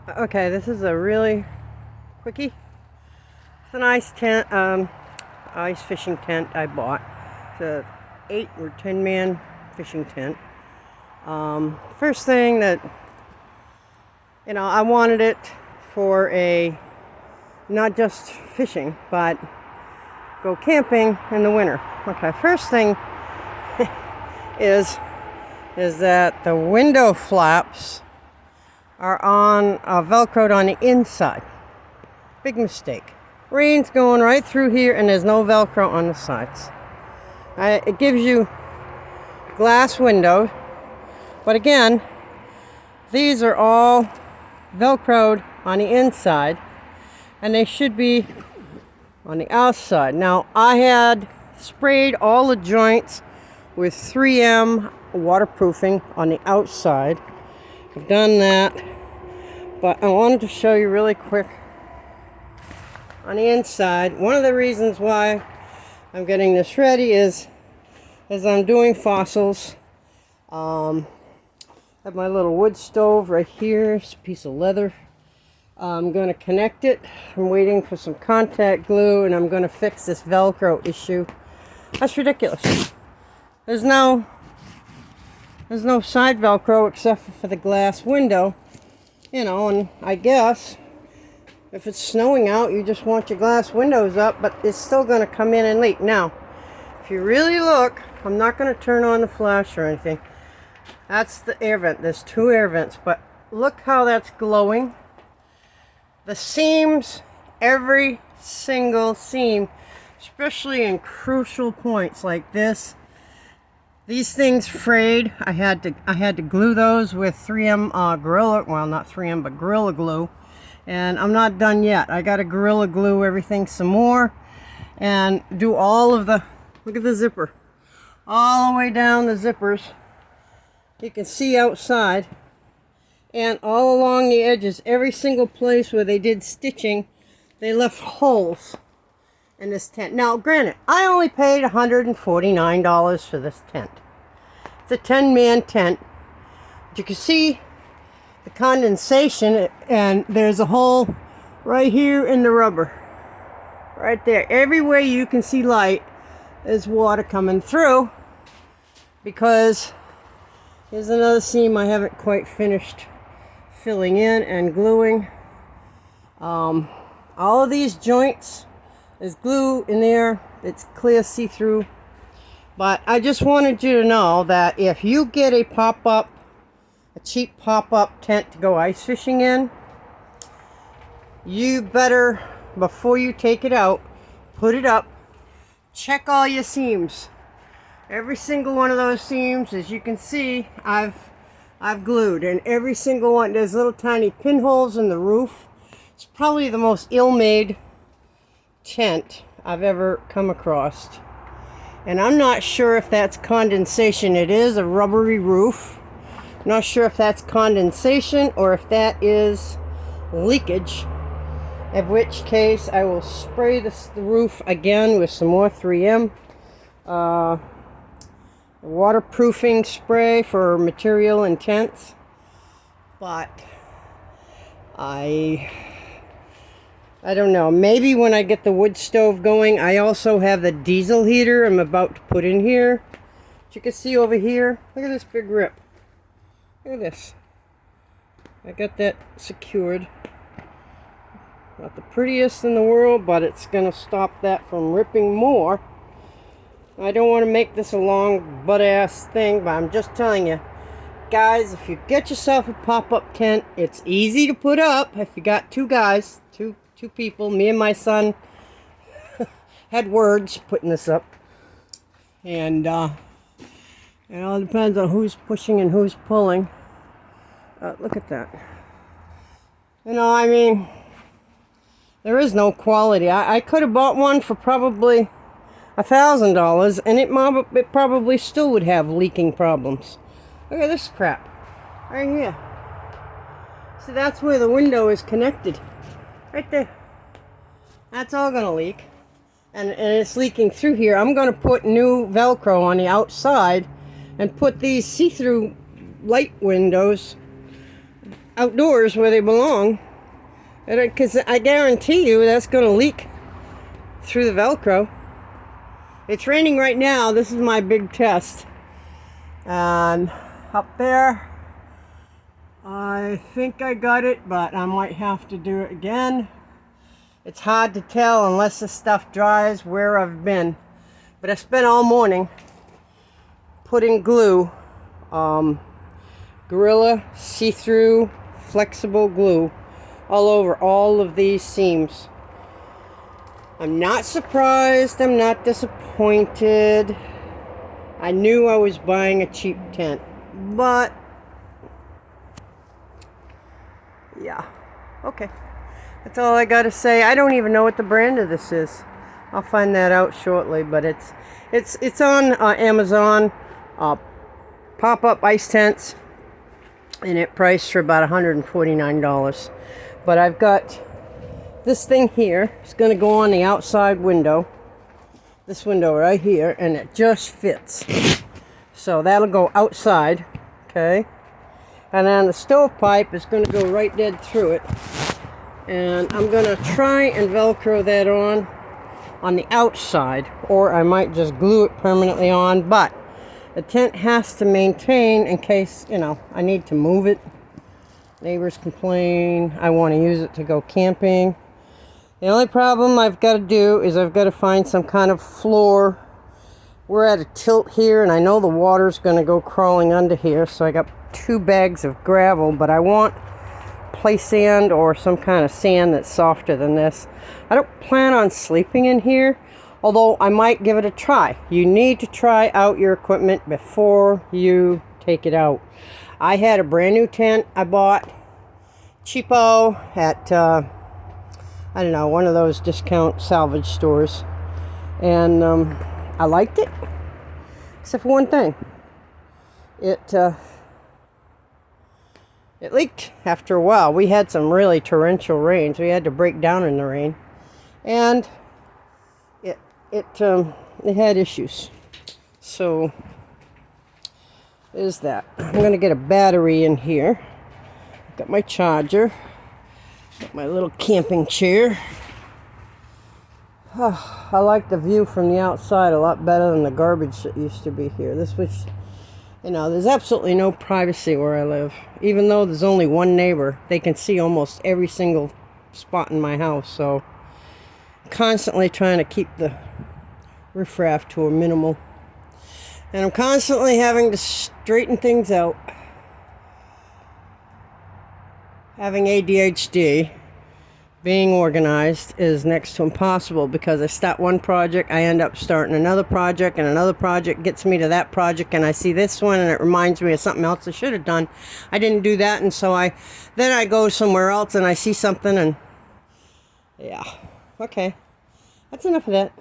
Okay, this is a really quickie. It's an ice tent, ice fishing tent I bought. It's a 8 or 10 man fishing tent. First thing that, I wanted it for not just fishing, but go camping in the winter. Okay, first thing is that the window flaps are on Velcroed on the inside. Big mistake. Rain's going right through here and there's no Velcro on the sides. It gives you glass windows, but again, these are all Velcroed on the inside and they should be on the outside. Now, I had sprayed all the joints with 3M waterproofing on the outside. I've done that, but I wanted to show you really quick on the inside. One of the reasons why I'm getting this ready is as I'm doing fossils. I have my little wood stove right here. It's a piece of leather. I'm going to connect it. I'm waiting for some contact glue and I'm going to fix this Velcro issue. That's ridiculous. There's no side Velcro except for the glass window, and I guess if it's snowing out, you just want your glass windows up, but it's still going to come in and leak. Now, if you really look, I'm not going to turn on the flash or anything. That's the air vent. There's 2 air vents, but look how that's glowing. The seams, every single seam, especially in crucial points like this. These things frayed. I had to glue those with 3M Gorilla, well, not 3M, but Gorilla Glue. And I'm not done yet. I got to Gorilla Glue everything some more and do all of the, look at the zipper, all the way down the zippers. You can see outside and all along the edges, every single place where they did stitching, they left holes in this tent. Now, granted, I only paid $149 for this tent. It's a 10-man tent. But you can see the condensation, and there's a hole right here in the rubber. Right there. Everywhere you can see light, there's water coming through, because here's another seam I haven't quite finished filling in and gluing. All of these joints, there's glue in there. It's clear see-through. But I just wanted you to know that if you get a cheap pop-up tent to go ice fishing in, you better, before you take it out, put it up, check all your seams. Every single one of those seams, as you can see, I've glued, and every single one, there's little tiny pinholes in the roof. It's probably the most ill-made tent I've ever come across. And I'm not sure if that's condensation. It is a rubbery roof. Not sure if that's condensation or if that is leakage. In which case, I will spray the roof again with some more 3M waterproofing spray for material intense. But I don't know. Maybe when I get the wood stove going, I also have the diesel heater I'm about to put in here. As you can see over here, look at this big rip. Look at this. I got that secured. Not the prettiest in the world, but it's going to stop that from ripping more. I don't want to make this a long butt-ass thing, but I'm just telling you, guys, if you get yourself a pop-up tent, it's easy to put up. If you got 2 guys, two people, me and my son had words putting this up. And it all depends on who's pushing and who's pulling. Look at that. I mean, there is no quality. I could have bought one for probably $1,000, and it probably still would have leaking problems. Look at this crap right here. See, that's where the window is connected. Right there. That's all going to leak. And it's leaking through here. I'm going to put new Velcro on the outside and put these see-through light windows outdoors where they belong. Because I guarantee you that's going to leak through the Velcro. It's raining right now. This is my big test. And up there, I think I got it, but I might have to do it again. It's hard to tell unless the stuff dries where I've been. But I spent all morning putting glue, Gorilla see-through flexible glue, all over all of these seams. I'm not surprised. I'm not disappointed. I knew I was buying a cheap tent, but yeah, okay. That's all I gotta say. I don't even know what the brand of this is. I'll find that out shortly, but it's on Amazon. Pop-up ice tents, and it priced for about $149. But I've got this thing here. It's going to go on the outside window. This window right here, and it just fits. So that'll go outside, okay? And then the stovepipe is going to go right dead through it. And I'm going to try and Velcro that on the outside, or I might just glue it permanently on, but the tent has to maintain in case, you know, I need to move it. Neighbors complain. I want to use it to go camping. The only problem I've got to do is I've got to find some kind of floor. We're at a tilt here, and I know the water's going to go crawling under here, so I got 2 bags of gravel, but I want play sand or some kind of sand that's softer than this. I don't plan on sleeping in here, although I might give it a try. You need to try out your equipment before you take it out. I had a brand new tent I bought, CHEEPO, at, I don't know, one of those discount salvage stores. And I liked it, except for one thing. It leaked after a while. We had some really torrential rains. We had to break down in the rain. And it had issues. So there's that. I'm going to get a battery in here. Got my charger. Got my little camping chair. Oh, I like the view from the outside a lot better than the garbage that used to be here. This was, you know, there's absolutely no privacy where I live. Even though there's only one neighbor, they can see almost every single spot in my house. So constantly trying to keep the riffraff to a minimal. And I'm constantly having to straighten things out. Having ADHD, being organized is next to impossible, because I start one project, I end up starting another project, and another project gets me to that project, and I see this one and it reminds me of something else I should have done. I didn't do that, and so then I go somewhere else and I see something, and yeah. Okay. That's enough of that.